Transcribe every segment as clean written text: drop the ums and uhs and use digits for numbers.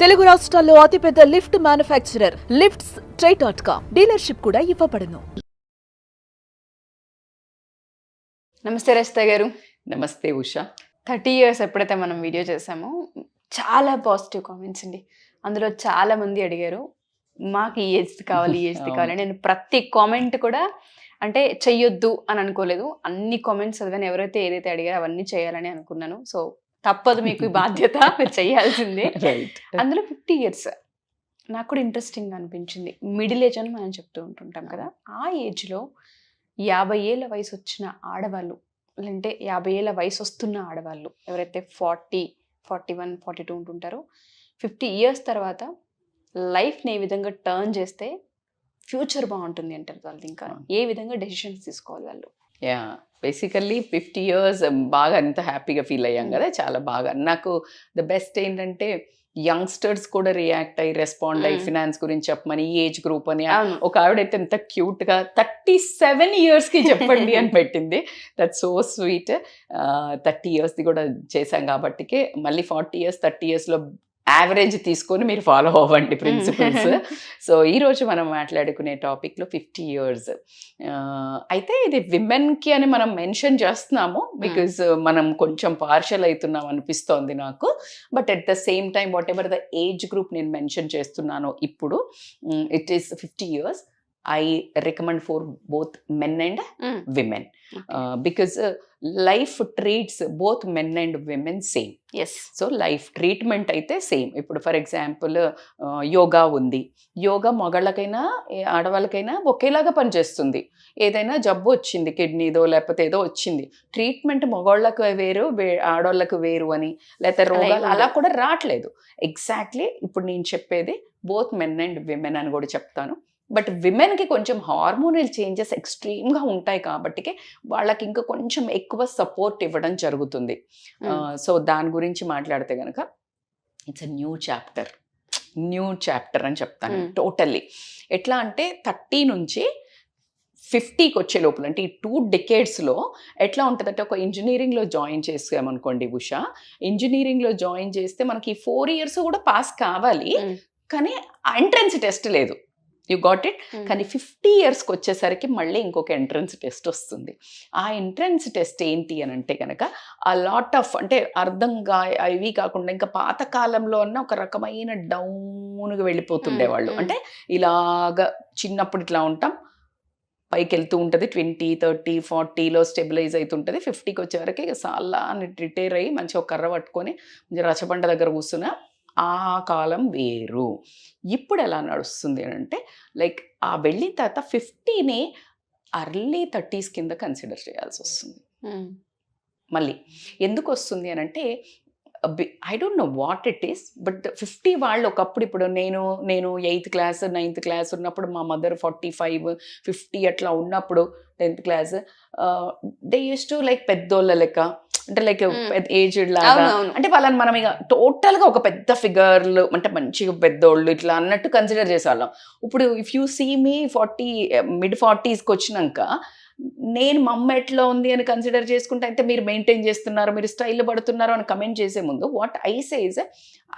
తెలుగు రాష్ట్రాల్లో అతిపెద్ద lift manufacturer lifts ట్రై.com dealership కూడా ఇవ్వబడును. నమస్తే రచిత గారు. నమస్తే ఉషా. 30 years ఎప్పుడైతే మనం వీడియో చేసామో చాలా పాజిటివ్ కామెంట్స్ అండి. అందులో చాలా మంది అడిగారు మాకు ఈ ఏజ్ కావాలి ఈ ఏజ్ కావాలి. నేను ప్రతి కామెంట్ కూడా అంటే చెయ్యొద్దు అని అనుకోలేదు, అన్ని కామెంట్స్ చదివాను. ఎవరైతే ఏదైతే అడిగారో అవన్నీ చేయాలని అనుకున్నాను. సో తప్పదు, మీకు ఈ బాధ్యత, మీరు చేయాల్సిందే. అందులో 50 years నాకు కూడా ఇంట్రెస్టింగ్ అనిపించింది. మిడిల్ ఏజ్ అని మనం చెప్తూ ఉంటుంటాం కదా, ఆ ఏజ్లో 50 ఏళ్ళ వయసు వచ్చిన ఆడవాళ్ళు, అంటే 50 ఏళ్ళ వయసు వస్తున్న ఆడవాళ్ళు ఎవరైతే 40, 41, 42 ఉంటుంటారో 50 years తర్వాత లైఫ్ని ఏ విధంగా టర్న్ చేస్తే ఫ్యూచర్ బాగుంటుంది అంటారు వాళ్ళు. ఇంకా ఏ విధంగా డెసిషన్స్ తీసుకోవాలి వాళ్ళు? యా, బేసికల్లీ 50 years బాగా అంత హ్యాపీగా ఫీల్ అయ్యాం కదా, చాలా బాగా. నాకు ద బెస్ట్ ఏంటంటే యంగ్స్టర్స్ కూడా రియాక్ట్ అయ్యి రెస్పాండ్ అయ్యి ఫినాన్స్ గురించి చెప్పమని, ఈ ఏజ్ గ్రూప్ అని. ఒక ఆవిడైతే ఎంత క్యూట్గా 37 yearsకి చెప్పండి అని పెట్టింది. That so sweet. 30 yearsది కూడా చేశాం కాబట్టికే మళ్ళీ 40 years 30 yearsలో యావరేజ్ తీసుకొని మీరు ఫాలో అవ్వండి ప్రిన్సిపల్స్. సో ఈరోజు మనం మాట్లాడుకునే టాపిక్లో 50 years. అయితే ఇది విమెన్కి అని మనం మెన్షన్ చేస్తున్నాము బికాజ్ మనం కొంచెం పార్షల్ అవుతున్నాం అనిపిస్తోంది నాకు. But at the same time what ever the age group నేను మెన్షన్ చేస్తున్నాను ఇప్పుడు, it is 50 years. I recommend for both men and women because life treats both men and women same. Yes. So life treatment అయితే same. ఇప్పుడు for example yoga ఉంది. యోగా మగాళ్ళకైనా ఆడవాళ్ళకైనా ఒకేలాగా పనిచేస్తుంది. ఏదైనా జబ్బు వచ్చింది, కిడ్నీదో లేకపోతే ఏదో వచ్చింది, ట్రీట్మెంట్ మగవాళ్ళకు వేరు ఆడవాళ్ళకు వేరు అని, లేకపోతే రోగాలు అలా కూడా రావట్లేదు. ఎగ్జాక్ట్లీ ఇప్పుడు నేను చెప్పేది బోత్ మెన్ అండ్ విమెన్ అని కూడా చెప్తాను. బట్ విమెన్కి కొంచెం హార్మోనల్ చేంజెస్ ఎక్స్ట్రీమ్గా ఉంటాయి కాబట్టి వాళ్ళకి ఇంకా కొంచెం ఎక్కువ సపోర్ట్ ఇవ్వడం జరుగుతుంది. సో దాని గురించి మాట్లాడితే కనుక ఇట్స్ అ న్యూ చాప్టర్ అని చెప్తాను టోటల్లీ. ఎట్లా అంటే 30 నుంచి 50కి వచ్చే లోపల, అంటే ఈ 2 decadesలో ఎట్లా ఉంటుందంటే, ఒక ఇంజనీరింగ్లో జాయిన్ చేసామనుకోండి ఉషా, ఇంజనీరింగ్లో జాయిన్ చేస్తే మనకి 4 years కూడా పాస్ కావాలి, కానీ ఎంట్రన్స్ టెస్ట్ లేదు. You got it. కానీ 50 yearsకి వచ్చేసరికి మళ్ళీ ఇంకొక ఎంట్రన్స్ టెస్ట్ వస్తుంది. ఆ ఎంట్రన్స్ టెస్ట్ ఏంటి అని అంటే కనుక ఆ లాట్ ఆఫ్, అంటే అర్థంగా ఇవి కాకుండా ఇంకా పాత కాలంలో అన్న ఒక రకమైన డౌన్గా వెళ్ళిపోతుండేవాళ్ళు. అంటే ఇలాగా చిన్నప్పుడు ఇట్లా ఉంటాం, పైకి వెళ్తూ ఉంటుంది, 20, 30, 40లో స్టెబిలైజ్ అవుతుంటుంది. 50కి వచ్చేవరకు సాల్లా అని రిటైర్ అయ్యి మంచిగా ఒక కర్ర పట్టుకొని రచబండ దగ్గర కూర్చున్న ఆ కాలం వేరు. ఇప్పుడు ఎలా నడుస్తుంది అని అంటే, లైక్ ఆ వెళ్ళిన తర్వాత 50ని early 30s కింద కన్సిడర్ చేయాల్సి వస్తుంది. మళ్ళీ ఎందుకు వస్తుంది అని అంటే, I don't know what it is, but 50 వాళ్ళు ఒకప్పుడు, ఇప్పుడు నేను 8th class 9th class ఉన్నప్పుడు మా మదర్ 45, 50 అట్లా ఉన్నప్పుడు 10th class, they use to like పెద్దోళ్ళ లెక్క, అంటే లైక్ ఏజ్డ్ లాగా, అంటే వాళ్ళని మనం ఇక టోటల్గా ఒక పెద్ద ఫిగర్లు, అంటే మంచిగా పెద్దోళ్ళు ఇట్లా అన్నట్టు కన్సిడర్ చేసేవాళ్ళం. ఇప్పుడు if you see me 40 mid 40sకి వచ్చినాక నేను మా అమ్మ ఎట్లా ఉంది అని కన్సిడర్ చేసుకుంటే, అయితే మీరు మెయింటైన్ చేస్తున్నారు, మీరు స్టైల్ పడుతున్నారు అని కమెంట్ చేసే ముందు what I say is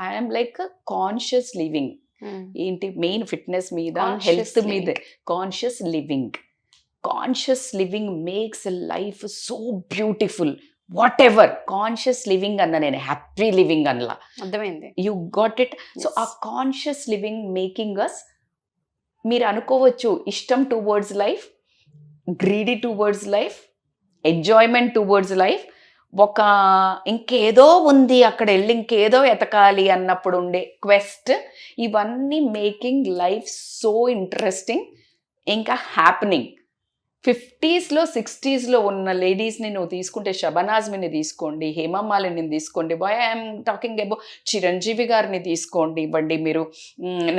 I'm like conscious living. ఏంటి మెయిన్ ఫిట్నెస్ మీద, హెల్త్ మీద conscious living makes life so beautiful. What ever conscious living అన్న, నేను హ్యాపీ లివింగ్ అనలా, అర్థమైంది. You got it. సో ఆ కాన్షియస్ లివింగ్ మేకింగ్ అస్, మీరు అనుకోవచ్చు ఇష్టం towards life, greedy towards life, enjoyment towards life, ఒక ఇంకేదో ఉంది అక్కడ వెళ్ళి ఇంకేదో ఎతకాలి అన్నప్పుడు ఉండే క్వెస్ట్, ఇవన్నీ మేకింగ్ లైఫ్ సో ఇంట్రెస్టింగ్, ఇంకా హ్యాపెనింగ్. 50sలో 60sలో ఉన్న లేడీస్ని నువ్వు తీసుకుంటే, షబనాజ్మిని తీసుకోండి, హేమమాలిని తీసుకోండి, bye I'm talking about Chiranjeevi గారిని తీసుకోండి ఇవ్వండి, మీరు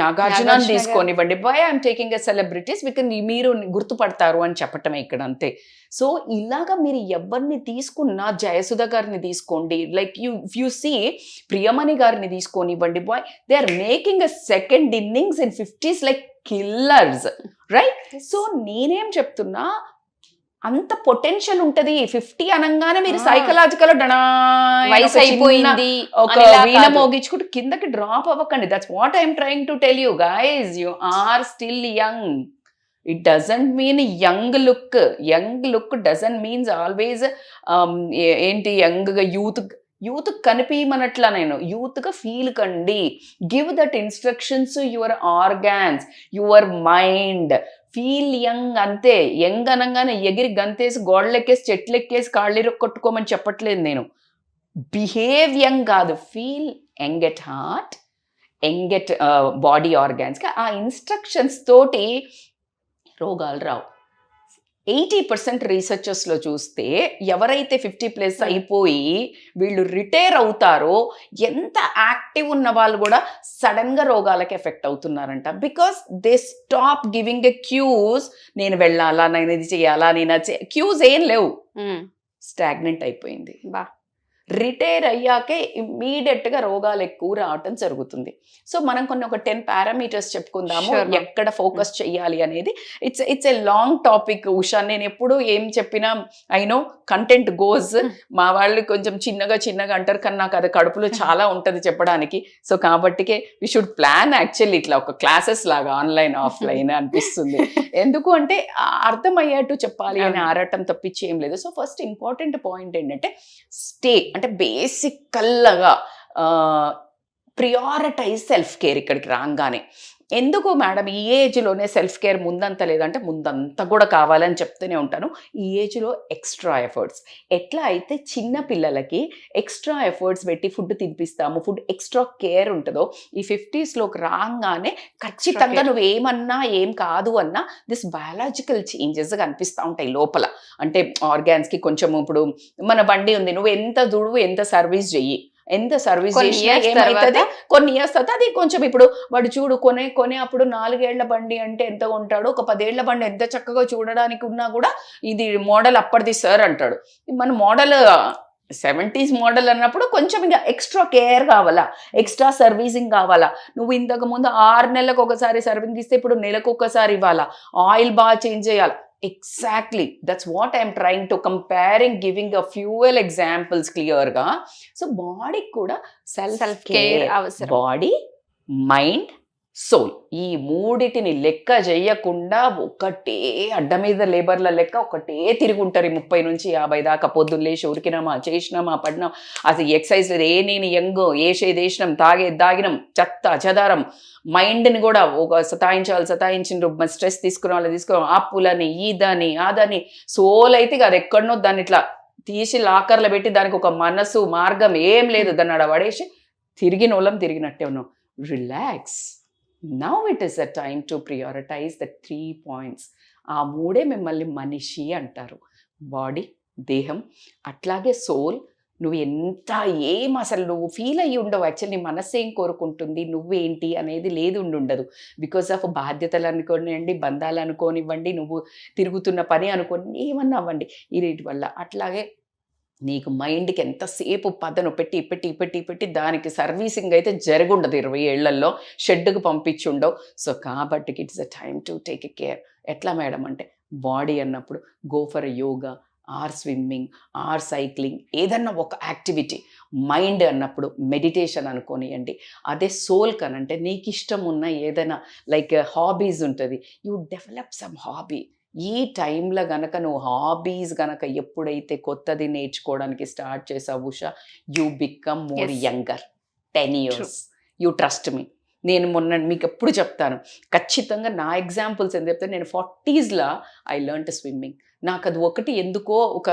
నాగార్జునని తీసుకోనివ్వండి, bye I'm taking a celebrities because మీరు గుర్తుపడతారు అని చెప్పటమే ఇక్కడ, అంతే. సో ఇలాగా మీరు ఎవరిని తీసుకున్నా, జయసుధ గారిని తీసుకోండి, లైక్ యూ సీ ప్రియమణి గారిని తీసుకోనివ్వండి, boy they are making a second innings in 50s like killers, right? So నేనేం చెప్తున్నా, అంత పొటెన్షియల్ ఉంటది. 50 అనగానే మీరు సైకలాజికల్ వయసు అయిపోయింది ఒక వీణ మోగించుకుంటూ కిందకి డ్రాప్ అవ్వకండి. That's what I'm trying to tell you guys. You are still young. It doesn't mean young look. Young look doesn't means always ఏంటి యంగ్గా యూత్ కనిపించమనట్లా నేను. యూత్గా ఫీల్ కండి. Give that instructions your organs, your mind. Feel young అంతే. Young అనగానే ఎగిరి గంతేసి గోడలెక్కేసి చెట్లెక్కేసి కాళ్ళు కొట్టుకోమని చెప్పట్లేదు నేను. బిహేవ్ యంగ్ కాదు, feel young at heart, young at body ఆర్గాన్స్గా. ఆ ఇన్స్ట్రక్షన్స్ తోటి రోగాలు రావు. 80% రీసెర్చర్స్లో చూస్తే ఎవరైతే 50+ అయిపోయి వీళ్ళు రిటైర్ అవుతారో ఎంత యాక్టివ్ ఉన్న వాళ్ళు కూడా సడన్గా రోగాలకి ఎఫెక్ట్ అవుతున్నారంట. Because they stop giving a cues. నేను వెళ్ళాలా, నేను ఇది చేయాలా, నేను క్యూస్ ఏం లేవు. స్టాగ్నెంట్ అయిపోయింది. రిటైర్ అయ్యాకే ఇమ్మీడియట్గా రోగాలు ఎక్కువ రావటం జరుగుతుంది. సో మనం ఒక 10 పారామీటర్స్ చెప్పుకుందాము ఎక్కడ ఫోకస్ చెయ్యాలి అనేది. It's a long topic Usha. నేను ఎప్పుడు ఏం చెప్పినా ఐ నో కంటెంట్ గోస్. మా వాళ్ళు కొంచెం చిన్నగా అంటారు, కానీ నాకు అది కడుపులో చాలా ఉంటుంది చెప్పడానికి. సో కాబట్టికే వి షుడ్ ప్లాన్ యాక్చువల్లీ ఇట్లా ఒక క్లాసెస్ లాగా ఆన్లైన్ ఆఫ్లైన్ అనిపిస్తుంది. ఎందుకు అంటే అర్థమయ్యేట్టు చెప్పాలి అని ఆరాటం తప్పించి ఏం లేదు. సో ఫస్ట్ ఇంపార్టెంట్ పాయింట్ ఏంటంటే స్టే, అంటే బేసికల్గా ప్రియారిటైజ్ సెల్ఫ్ కేర్. ఇక్కడికి రాగానే ఎందుకు మేడం ఈ ఏజ్లోనే సెల్ఫ్ కేర్ ముందంత లేదంటే ముందంతా కూడా కావాలని చెప్తూనే ఉంటాను. ఈ ఏజ్లో ఎక్స్ట్రా ఎఫర్ట్స్. ఎట్లా అయితే చిన్న పిల్లలకి ఎక్స్ట్రా ఎఫర్ట్స్ పెట్టి ఫుడ్ తినిపిస్తాము, ఫుడ్ ఎక్స్ట్రా కేర్ ఉంటుందో, ఈ 50స్లోకి రాగానే ఖచ్చితంగా నువ్వు ఏమన్నా ఏం కాదు అన్నా దిస్ బయాలజికల్ చేంజెస్ కనిపిస్తూ ఉంటాయి లోపల. అంటే ఆర్గాన్స్కి కొంచెం, ఇప్పుడు మన బండి ఉంది, నువ్వు ఎంత దుడువు ఎంత సర్వీస్ చెయ్యి, ఎంత సర్వీస్ చేసినా ఏమవుతుంది, కొన్ని ఇయర్స్ తర్వాత అది కొంచెం, ఇప్పుడు వాడు చూడు కొనే అప్పుడు 4 ఏళ్ల బండి అంటే ఎంత కొంటాడు, ఒక 10 ఏళ్ల బండి ఎంత చక్కగా చూడడానికి ఉన్నా కూడా ఇది మోడల్ అప్పటిది సార్ అంటాడు. మన మోడల్ 70s మోడల్ అన్నప్పుడు కొంచెం ఇంకా ఎక్స్ట్రా కేర్ కావాలా, ఎక్స్ట్రా సర్వీసింగ్ కావాలా. నువ్వు ఇంతకు ముందు 6 నెలలకు ఒకసారి సర్వీసింగ్ ఇస్తే ఇప్పుడు నెలకు ఒకసారి ఇవ్వాలా, ఆయిల్ బాగా చేంజ్ చేయాలి. Exactly, that's what I'm trying to comparing, giving a few examples clearగా. సో బాడీ కూడా సెల్ఫ్ కేర్ అవసరం. బాడీ, మైండ్, సోల్, ఈ మూడిటిని లెక్క చేయకుండా ఒకటే అడ్డ మీద లేబర్ల లెక్క ఒకటే తిరుగుంటారు 30 నుంచి 50 దాకా. పొద్దున్న లేచి ఉరికినామా, చేసినామా, పడినాం, అసలు ఎక్సర్సైజ్ నేను యంగ్ ఏసేదేసినాం, తాగినాం, చెదారం. మైండ్ని కూడా ఒక సతాయించిండ్రు, స్ట్రెస్ తీసుకున్నాం, అప్పులని ఇదని అదని. సోల్ అయితే అది ఎక్కడనో దాన్ని ఇట్లా తీసి లాకర్లో పెట్టి దానికి ఒక మనసు మార్గం ఏం లేదు, దాన్ని ఆడ పడేసి తిరిగినట్టే ఉన్నాం. Relax. Now it is the time to prioritize the 3 points. ఆ 3 మిమ్మల్ని మనిషి అంటారు. బాడీ, దేహం, అట్లాగే సోల్. నువ్వు ఎంత అసలు నువ్వు ఫీల్ అయ్యి ఉండవు. యాక్చువల్లీ నీ మనసు ఏం కోరుకుంటుంది, నువ్వేంటి అనేది లేదు ఉండదు. బికాస్ ఆఫ్ బాధ్యతలు అనుకోనివ్వండి, బంధాలు అనుకోనివ్వండి, నువ్వు తిరుగుతున్న పని అనుకోని ఏమన్నా అవ్వండి, ఈ రేటి వల్ల. అట్లాగే నీకు మైండ్కి ఎంతసేపు పదను పెట్టి దానికి సర్వీసింగ్ అయితే జరుగుండదు. 20 ఏళ్లలో షెడ్కి పంపించుండవు. సో కాబట్టి it's a time to take a care. ఎట్లా మేడం అంటే, బాడీ అన్నప్పుడు go for yoga or swimming or cycling, ఏదన్నా ఒక యాక్టివిటీ. మైండ్ అన్నప్పుడు మెడిటేషన్ అనుకోనియండి. అదే సోల్ కనంటే నీకు ఇష్టం ఉన్న ఏదైనా లైక్ హాబీస్ ఉంటుంది, యూ డెవలప్ సమ్ హాబీ. ఈ టైంలో గనక నువ్వు హాబీస్ గనక ఎప్పుడైతే కొత్తది నేర్చుకోవడానికి స్టార్ట్ చేసావు Usha, you become more younger 10 years. You trust me. నేను మొన్న మీకు ఎప్పుడు చెప్తాను, ఖచ్చితంగా నా ఎగ్జాంపుల్స్ ఏం చెప్తాను. నేను 40sలో ఐ లెర్న్ టు స్విమ్మింగ్. నాకు అది ఒకటి ఎందుకో ఒక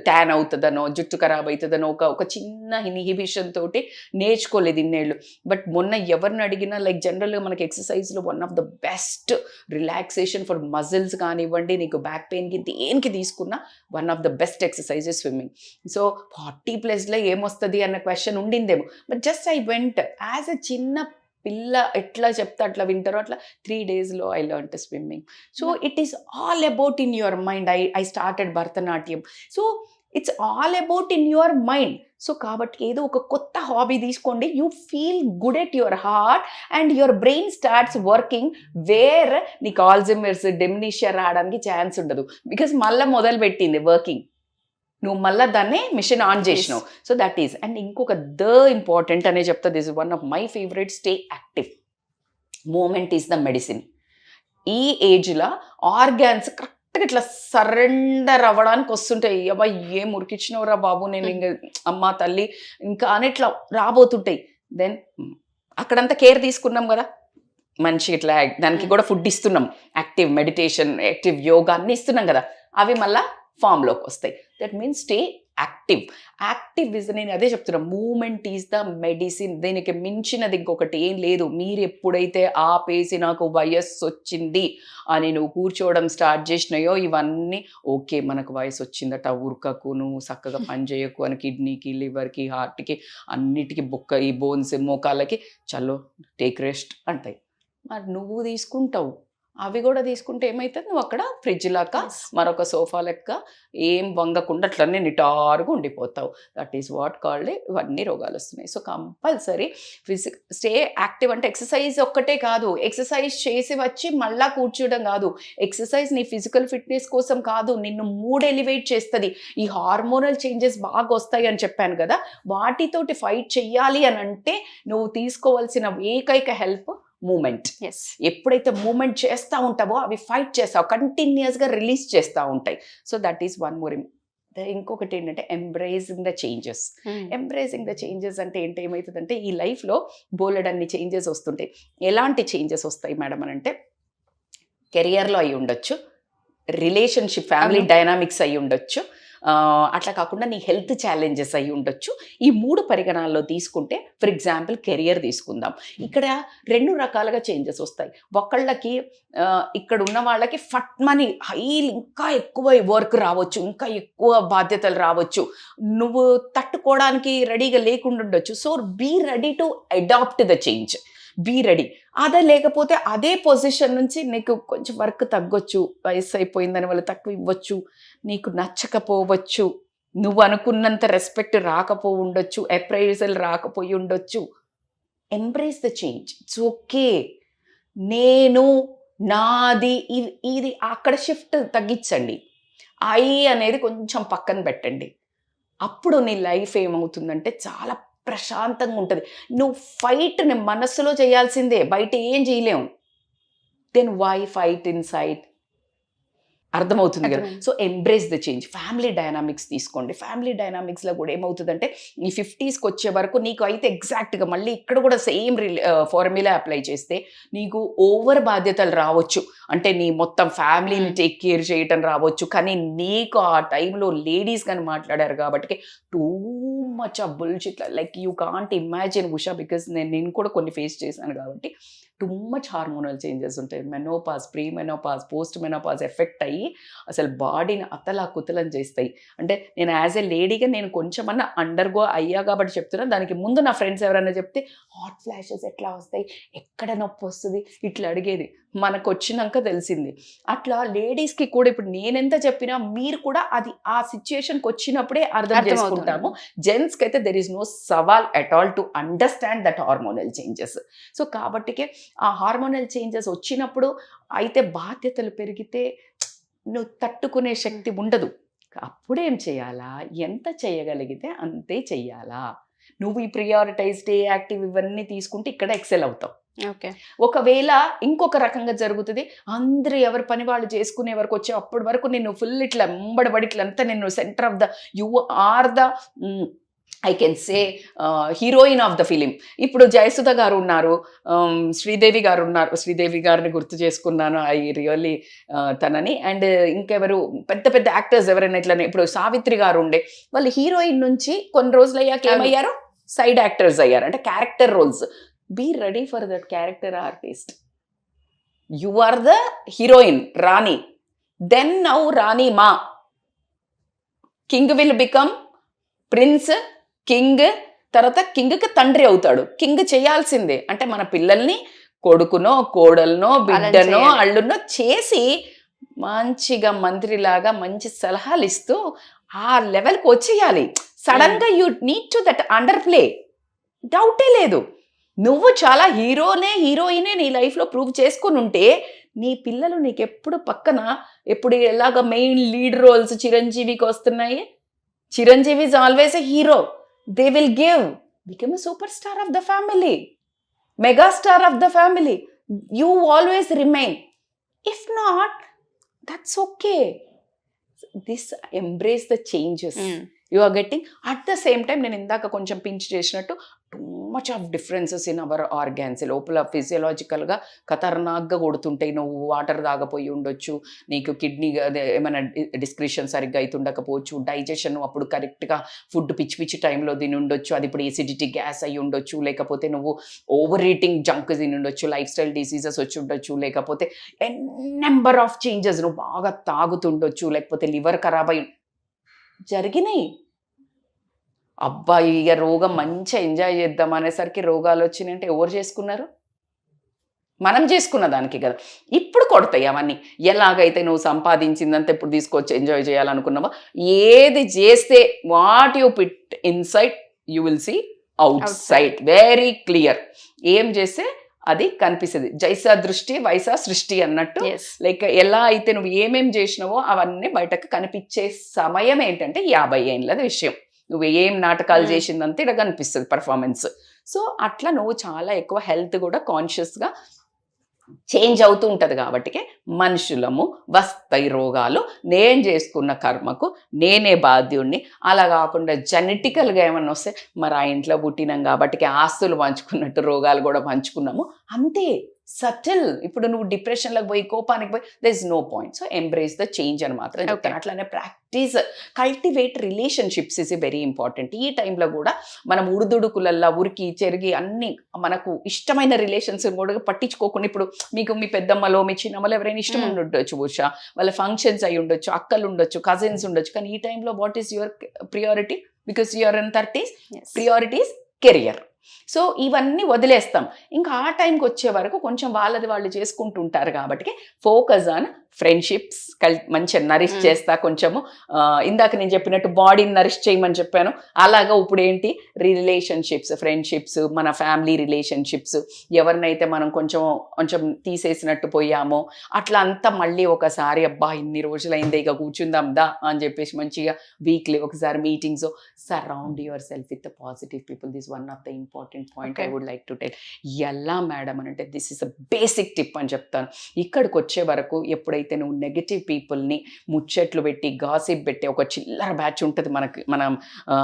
ట్యాన్ అవుతుందనో, జుట్టు ఖరాబ్ అవుతుందనో ఒక చిన్న ఇన్హిబిషన్ తోటి నేర్చుకోలేదు ఇన్నేళ్ళు. బట్ మొన్న ఎవరిని అడిగినా లైక్ జనరల్గా మనకి ఎక్సర్సైజ్లో one of the best relaxation for muscles కానివ్వండి, నీకు బ్యాక్ పెయిన్కి దేనికి తీసుకున్నా one of the best exercises swimming. So 40+లో ఏమొస్తుంది అన్న క్వశ్చన్ ఉండిందేమో, but just I went as a చిన్న పిల్ల ఎట్లా చెప్తే అట్లా వింటారో అట్లా 3 daysలో I learn to swimming. So it is all about in your mind. I started Bharatanatyam. So it's all about in your mind. So కాబట్టి ఏదో ఒక కొత్త హాబీ తీసుకోండి, you feel good at your heart and your brain starts working, where నీకు Alzheimer's dementia రావడానికి chance ఉండదు. Because మళ్ళీ మొదలు పెట్టింది వర్కింగ్, నువ్వు మళ్ళీ దాన్ని మిషన్ ఆన్ చేసినావు. So that is. అండ్ ఇంకొక ఇంపార్టెంట్ అనే చెప్తా, this is one of my favourite, stay active. Movement is the medicine. ఈ ఏజ్లో ఆర్గాన్స్ కరెక్ట్గా ఇట్లా సరెండర్ అవ్వడానికి వస్తుంటాయి. అబ్బా ఏం ఉరికిచ్చినవరా బాబు, నేను ఇంకా అమ్మ తల్లి ఇంకా అని ఇట్లా రాబోతుంటాయి. దెన్ అక్కడంతా కేర్ తీసుకున్నాం కదా, మంచి ఇట్లా దానికి కూడా ఫుడ్ ఇస్తున్నాం, యాక్టివ్ మెడిటేషన్, యాక్టివ్ యోగా అన్ని ఇస్తున్నాం కదా, అవి మళ్ళీ ఫామ్లోకి వస్తాయి. That means stay active. Active is, నేను అదే చెప్తున్నా, మూమెంట్ ఈజ్ ద మెడిసిన్. దీనికి మించినది ఇంకొకటి ఏం లేదు. మీరు ఎప్పుడైతే ఆపేసి నాకు వయస్సు వచ్చింది అని నువ్వు కూర్చోవడం స్టార్ట్ చేసినాయో, ఇవన్నీ ఓకే మనకు వయసు వచ్చిందట, ఉరకకు, నువ్వు చక్కగా పని చేయకు అని కిడ్నీకి, లివర్కి, హార్ట్కి, అన్నిటికీ బొక్క, ఈ బోన్స్, మోకాళ్ళకి చలో టేక్ రెస్ట్ అంటాయి. మరి నువ్వు తీసుకుంటావు, అవి కూడా తీసుకుంటే ఏమవుతుంది, నువ్వు అక్కడ ఫ్రిడ్జ్ లాగా మరొక సోఫా లెక్క ఏం వంగకుండా అట్లనే నిటారుగా ఉండిపోతావు. దట్ ఈస్ వాట్ కాల్డ్, ఇవన్నీ రోగాలు వస్తున్నాయి. So compulsory stay active. అంటే ఎక్సర్సైజ్ ఒక్కటే కాదు, ఎక్సర్సైజ్ చేసి వచ్చి మళ్ళా కూర్చోవడం కాదు. ఎక్సర్సైజ్ నీ ఫిజికల్ ఫిట్నెస్ కోసం కాదు, నిన్ను మూడ్ ఎలివేట్ చేస్తుంది. ఈ హార్మోనల్ చేంజెస్ బాగా వస్తాయి అని చెప్పాను కదా, వాటితోటి ఫైట్ చెయ్యాలి అని అంటే నువ్వు తీసుకోవాల్సిన ఏకైక హెల్ప్ మూమెంట్. ఎప్పుడైతే మూమెంట్ చేస్తూ ఉంటావో అవి ఫైట్ చేస్తావు, కంటిన్యూస్గా రిలీజ్ చేస్తూ ఉంటాయి. So that is one more. ఇంకొకటి ఏంటంటే embracing the changes. Embracing the changes అంటే ఏంటి, ఏమవుతుందంటే ఈ లైఫ్లో బోలెడన్ని చేంజెస్ వస్తుంటాయి. ఎలాంటి చేంజెస్ వస్తాయి మేడం అని అంటే, కెరియర్లో అయి ఉండొచ్చు, రిలేషన్షిప్ ఫ్యామిలీ డైనామిక్స్ అయి ఉండొచ్చు, అట్లా కాకుండా నీ హెల్త్ ఛాలెంజెస్ అయి ఉండొచ్చు. ఈ 3 పరిగణాల్లో తీసుకుంటే, ఫర్ ఎగ్జాంపుల్ కెరియర్ తీసుకుందాం. ఇక్కడ 2 రకాలుగా చేంజెస్ వస్తాయి. ఒకళ్ళకి ఇక్కడ ఉన్న వాళ్ళకి ఫట్మని హైలీ ఇంకా ఎక్కువ వర్క్ రావచ్చు, ఇంకా ఎక్కువ బాధ్యతలు రావచ్చు, నువ్వు తట్టుకోవడానికి రెడీగా లేకుండా ఉండొచ్చు. So be ready to adapt the change, be ready. అదే లేకపోతే అదే పొజిషన్ నుంచి నీకు కొంచెం వర్క్ తగ్గొచ్చు, వయసు అయిపోయిందని వాళ్ళు తక్కువ ఇవ్వచ్చు, నీకు నచ్చకపోవచ్చు, నువ్వు అనుకున్నంత రెస్పెక్ట్ రాకపోయి ఉండొచ్చు, అప్రైజల్ రాకపోయి ఉండొచ్చు. Embrace the change, it's okay. నేను, నాది, ఇది అక్కడ షిఫ్ట్ తగ్గించండి. ఐ అనేది కొంచెం పక్కన పెట్టండి. అప్పుడు నీ లైఫ్ ఏమవుతుందంటే చాలా ప్రశాంతంగా ఉంటుంది. నువ్వు ఫైట్ని మనస్సులో చేయాల్సిందే, బయట ఏం చేయలేము. Then why fight inside, అర్థమవుతుంది కదా. So embrace the change. Family dynamics తీసుకోండి. ఫ్యామిలీ డైనామిక్స్లో కూడా ఏమవుతుందంటే, ఈ 50స్కి వచ్చే వరకు నీకు అయితే ఎగ్జాక్ట్గా మళ్ళీ ఇక్కడ కూడా సేమ్ ఫార్ములా అప్లై చేస్తే నీకు ఓవర్ బాధ్యతలు రావచ్చు. అంటే నీ మొత్తం ఫ్యామిలీని టేక్ కేర్ చేయటం రావచ్చు. కానీ నీకు ఆ టైంలో లేడీస్ కానీ మాట్లాడారు కాబట్టి టూ మచ్ ఆ bullshit, like you can't imagine Usha, because నేను కూడా కొన్ని ఫేస్ చేశాను కాబట్టి. టూ మచ్ హార్మోనల్ చేంజెస్ ఉంటాయి. Menopause, pre menopause, post menopause effect అయ్యి అసలు బాడీని అతలా కుతలం చేస్తాయి. అంటే నేను యాజ్ ఎ లేడీగా నేను కొంచెమన్నా అండర్గో అయ్యా కాబట్టి చెప్తున్నా. దానికి ముందు నా ఫ్రెండ్స్ ఎవరైనా చెప్తే హాట్ ఫ్లాషెస్ ఎట్లా వస్తాయి, ఎక్కడ నొప్పి వస్తుంది ఇట్లా అడిగేది. మనకు వచ్చినాక తెలిసింది. అట్లా లేడీస్కి కూడా ఇప్పుడు నేనెంత చెప్పినా మీరు కూడా అది ఆ సిచ్యుయేషన్కి వచ్చినప్పుడే అర్థం చేసుకుంటాము. జెంట్స్కి అయితే దెర్ ఈస్ నో సవాల్ at all to understand that hormonal changes. So కాబట్టికే ఆ హార్మోనల్ చేంజెస్ వచ్చినప్పుడు అయితే బాధ్యతలు పెరిగితే నువ్వు తట్టుకునే శక్తి ఉండదు. అప్పుడేం చేయాలా, ఎంత చేయగలిగితే అంతే చెయ్యాలా. నువ్వు ఈ ప్రియారిటైజ్, స్టే యాక్టివ్ ఇవన్నీ తీసుకుంటే ఇక్కడ ఎక్సెల్ అవుతావు. ఓకే. ఒకవేళ ఇంకొక రకంగా జరుగుతుంది, అందరూ ఎవరి పని వాళ్ళు చేసుకునే వరకు వచ్చే అప్పటి వరకు నిన్ను ఫుల్ ఇట్లా ఎంబడబడి ఇట్లంతా నిన్ను centre of the, you are the I can say heroine of the film. ఇప్పుడు జయసుధ గారు ఉన్నారు, శ్రీదేవి గారు ఉన్నారు. శ్రీదేవి గారిని గుర్తు చేసుకున్నాను, ఐ రియల్లీ తనని. అండ్ ఇంకెవరు పెద్ద పెద్ద యాక్టర్స్ ఎవరైనా ఇట్లనే, ఇప్పుడు సావిత్రి గారు ఉండే, వాళ్ళు హీరోయిన్ నుంచి కొన్ని రోజులు అయ్యాక ఏమయ్యారు, సైడ్ యాక్టర్స్ అయ్యారు, అంటే character roles. Be ready for that character artist. You are the heroine రాణి, దెన్ నౌ రాణి మా king will become prince, king, తర్వాత కింగ్కి తండ్రి అవుతాడు. కింగ్ చేయాల్సిందే, అంటే మన పిల్లల్ని కొడుకునో కోడలనో బిడ్డనో అల్లునో చేసి మంచిగా మంత్రిలాగా మంచి సలహాలు ఇస్తూ ఆ లెవెల్కి వచ్చేయాలి. సడన్గా you need to that under play, డౌటే లేదు. నువ్వు చాలా హీరోయినే నీ లైఫ్లో ప్రూవ్ చేసుకుని ఉంటే నీ పిల్లలు నీకెప్పుడు పక్కన ఎప్పుడు ఎలాగ మెయిన్ లీడ్ రోల్స్ చిరంజీవికి వస్తున్నాయి. Chiranjeevi is always a hero. They will become a super star of the family, mega star of the family. You always remain. If not, that's okay. This embrace the changes. You are getting at the same time, నేను ఇందాక కొంచెం pinch చేసినట్టు too much of differences in our organs. లోపల ఫిజియలాజికల్గా ఖతర్నాక్గా కొడుతుంటాయి. నువ్వు water తాగపోయి ఉండొచ్చు, నీకు kidney ఏమైనా discretion సరిగ్గా అవుతుండకపోవచ్చు, డైజెషన్ అప్పుడు కరెక్ట్గా ఫుడ్ పిచ్చి టైంలో తిని ఉండొచ్చు, అది ఇప్పుడు ఎసిడిటీ గ్యాస్ అయ్యి ఉండొచ్చు, లేకపోతే నువ్వు ఓవర్ ఈటింగ్ జంక్ తిని ఉండొచ్చు, లైఫ్ స్టైల్ డిసీజెస్ వచ్చి ఉండొచ్చు, లేకపోతే నెంబర్ ఆఫ్ చేంజెస్, నువ్వు బాగా తాగుతుండొచ్చు, లేకపోతే లివర్ ఖరాబ్ అయి జరిగినాయి. అబ్బాయి ఇక రోగం మంచిగా ఎంజాయ్ చేద్దాం అనేసరికి రోగాలు వచ్చినాయంటే ఎవరు చేసుకున్నారు? మనం చేసుకున్న దానికి కదా. ఇప్పుడు కొడతాయి అవన్నీ. ఎలాగైతే నువ్వు సంపాదించిందంతా ఇప్పుడు తీసుకొచ్చి ఎంజాయ్ చేయాలనుకున్నావా, ఏది చేస్తే what you put inside you will see outside. Very clear. ఏం చేస్తే అది కనిపిస్తుంది. జైసా దృష్టి వైసా సృష్టి అన్నట్టు. లైక్ ఎలా అయితే నువ్వు ఏమేం చేసినావో అవన్నీ బయటకు కనిపించే సమయం ఏంటంటే 50 ఏళ్ళ విషయం. నువ్వు ఏం నాటకాలు చేసిందంటే ఇక్కడ కనిపిస్తుంది పర్ఫార్మెన్స్. సో అట్లా నువ్వు చాలా ఎక్కువ హెల్త్ కూడా కాన్షియస్గా చేంజ్ అవుతూ ఉంటుంది. కాబట్టి మనుషులము వస్తాయి రోగాలు. నేను చేసుకున్న కర్మకు నేనే బాధ్యుడిని. అలా కాకుండా జెనెటికల్గా ఏమన్నా వస్తే మరి ఆ ఇంట్లో పుట్టినాం కాబట్టి ఆస్తులు పంచుకున్నట్టు రోగాలు కూడా పంచుకున్నాము అంతే. సటిల్. ఇప్పుడు నువ్వు డిప్రెషన్లోకి పోయి కోపానికి పోయి there is no point. So embrace the change అని మాత్రం చెప్తాను. అట్లానే practice, cultivate relationships is very important. ఈ టైంలో కూడా మనం ఉడుదుడుకులల్లా ఉరికి చెరిగి అన్ని మనకు ఇష్టమైన రిలేషన్స్ కూడా పట్టించుకోకుండా, ఇప్పుడు మీకు మీ పెద్దమ్మలో మీ చిన్నమ్మలో ఎవరైనా ఇష్టం ఉండొచ్చు, బహుశా వాళ్ళ ఫంక్షన్స్ అయి ఉండొచ్చు, అక్కలు ఉండొచ్చు, కజిన్స్ ఉండొచ్చు. కానీ ఈ టైంలో what is your priority? Because you're in 30s, priorities career. సో ఇవన్నీ వదిలేస్తాం. ఇంకా ఆ టైంకి వచ్చే వరకు కొంచెం వాళ్ళది వాళ్ళు చేసుకుంటుంటారు కాబట్టి ఫోకస్ ఆన్ ఫ్రెండ్షిప్స్. మంచిగా నరిష్ చేస్తా కొంచెము. ఇందాక నేను చెప్పినట్టు బాడీని నరిష్ చేయమని చెప్పాను. అలాగా ఇప్పుడు ఏంటి రిలేషన్షిప్స్, ఫ్రెండ్షిప్స్, మన ఫ్యామిలీ రిలేషన్షిప్స్, ఎవరినైతే మనం కొంచెం తీసేసినట్టు పోయామో అట్లా అంతా మళ్ళీ ఒకసారి అబ్బా ఇన్ని రోజులైందే ఇక కూర్చుందాం దా అని చెప్పేసి మంచిగా వీక్లీ ఒకసారి meetings. Surround yourself with the positive people. This one of the important point I would like to tell. ఎలా మేడం అని అంటే this is a basic tip అని చెప్తాను. ఇక్కడికి వచ్చే వరకు ఎప్పుడైతే నువ్వు నెగటివ్ పీపుల్ని ముచ్చట్లు పెట్టి గాసిప్ పెట్టి ఒక చిల్లర బ్యాచ్ ఉంటుంది మనం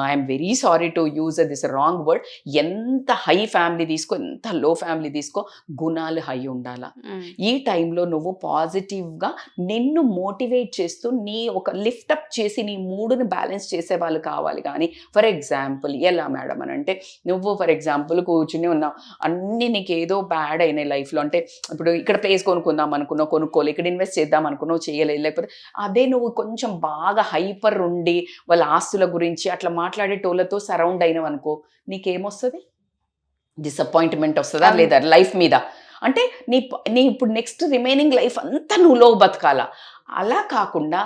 I'm very sorry to use this wrong word. ఎంత హై ఫ్యామిలీ తీసుకో, ఎంత లో ఫ్యామిలీ తీసుకో, గుణాలు హై ఉండాలా. ఈ టైంలో నువ్వు పాజిటివ్గా నిన్ను మోటివేట్ చేస్తూ నీ ఒక లిఫ్ట్ అప్ చేసి నీ మూడుని బ్యాలెన్స్ చేసే వాళ్ళు కావాలి. కానీ ఫర్ ఎగ్జాంపుల్ ఎలా మేడం అని అంటే నువ్వు ఫర్ ఎగ్జాంపుల్ కూర్చుని ఉన్నావు, అన్నీ నీకు ఏదో బ్యాడ్ అయినాయి లైఫ్లో. అంటే ఇప్పుడు ఇక్కడ ప్లేస్ కొనుక్కుందాం అనుకున్నావు, కొనుక్కోవాలి, ఇక్కడ ఇన్వెస్ట్ చేద్దాం అనుకున్నావు, చేయలేదు. లేకపోతే అదే నువ్వు కొంచెం బాగా హైపర్ ఉండి వాళ్ళ ఆస్తుల గురించి అట్లా మాట్లాడేటోళ్ళతో సరౌండ్ అయినావు అనుకో, నీకేమొస్తుంది? డిసప్పాయింట్మెంట్ వస్తుందా లేదా లైఫ్ మీద? అంటే నీ ఇప్పుడు నెక్స్ట్ రిమైనింగ్ లైఫ్ అంతా నువ్వు లో బతకాలా. అలా కాకుండా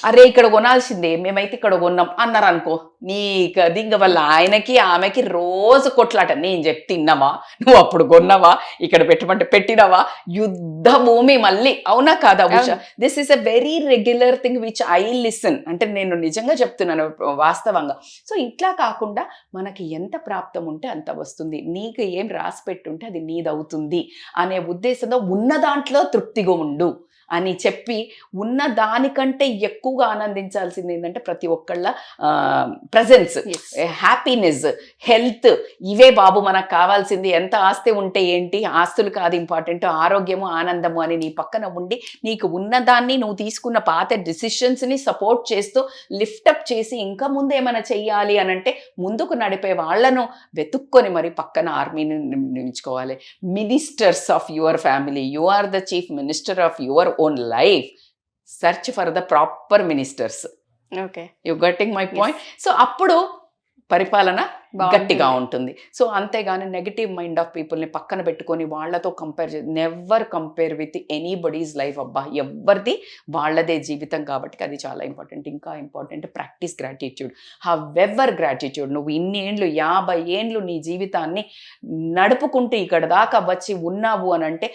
అరే ఇక్కడ కొనాల్సిందే, మేమైతే ఇక్కడ కొన్నాం అన్నారు అనుకో, నీకు అది ఇంక వాళ్ళ ఆయనకి ఆమెకి రోజు కొట్లాట. నేను చెప్తే తిన్నావా, నువ్వు అప్పుడు కొన్నావా, ఇక్కడ పెట్టమంటే పెట్టినవా, యుద్ధ భూమి మళ్ళీ. అవునా కాదా Usha? This is a very regular thing which I listen. అంటే నేను నిజంగా చెప్తున్నాను వాస్తవంగా. సో ఇట్లా కాకుండా మనకి ఎంత ప్రాప్తం ఉంటే అంత వస్తుంది, నీకు ఏం రాసి పెట్టుంటే అది నీదవుతుంది అనే ఉద్దేశంతో ఉన్న దాంట్లో తృప్తిగా ఉండు అని చెప్పి, ఉన్న దానికంటే ఎక్కువగా ఆనందించాల్సింది ఏంటంటే ప్రతి ఒక్కళ్ళ ప్రజెన్స్, హ్యాపీనెస్, హెల్త్. ఇవే బాబు మనకు కావాల్సింది. ఎంత ఆస్తి ఉంటే ఏంటి, ఆస్తులు కాదు ఇంపార్టెంట్, ఆరోగ్యము ఆనందము అని నీ పక్కన ఉండి నీకు ఉన్నదాన్ని నువ్వు తీసుకున్న పాత డిసిషన్స్ని సపోర్ట్ చేస్తూ లిఫ్టప్ చేసి ఇంకా ముందు ఏమైనా చెయ్యాలి అని అంటే ముందుకు నడిపే వాళ్ళను వెతుక్కొని మరి పక్కన ఆర్మీని నిలుచుకోవాలి. Ministers of your family, you are the chief minister of your own life. Search for the proper ministers. Okay, you getting my point? So appudu పరిపాలన గట్టిగా ఉంటుంది. సో అంతేగాని నెగటివ్ మైండ్ ఆఫ్ పీపుల్ని పక్కన పెట్టుకొని వాళ్ళతో compare never compare with anybody's life. అబ్బా, ఎవరిది వాళ్ళదే జీవితం కాబట్టి అది చాలా ఇంపార్టెంట్. ఇంకా important practice gratitude. However gratitude. నువ్వు ఇన్ని ఏండ్లు 50 ఏండ్లు నీ జీవితాన్ని నడుపుకుంటూ ఇక్కడ దాకా వచ్చి ఉన్నావు అని అంటే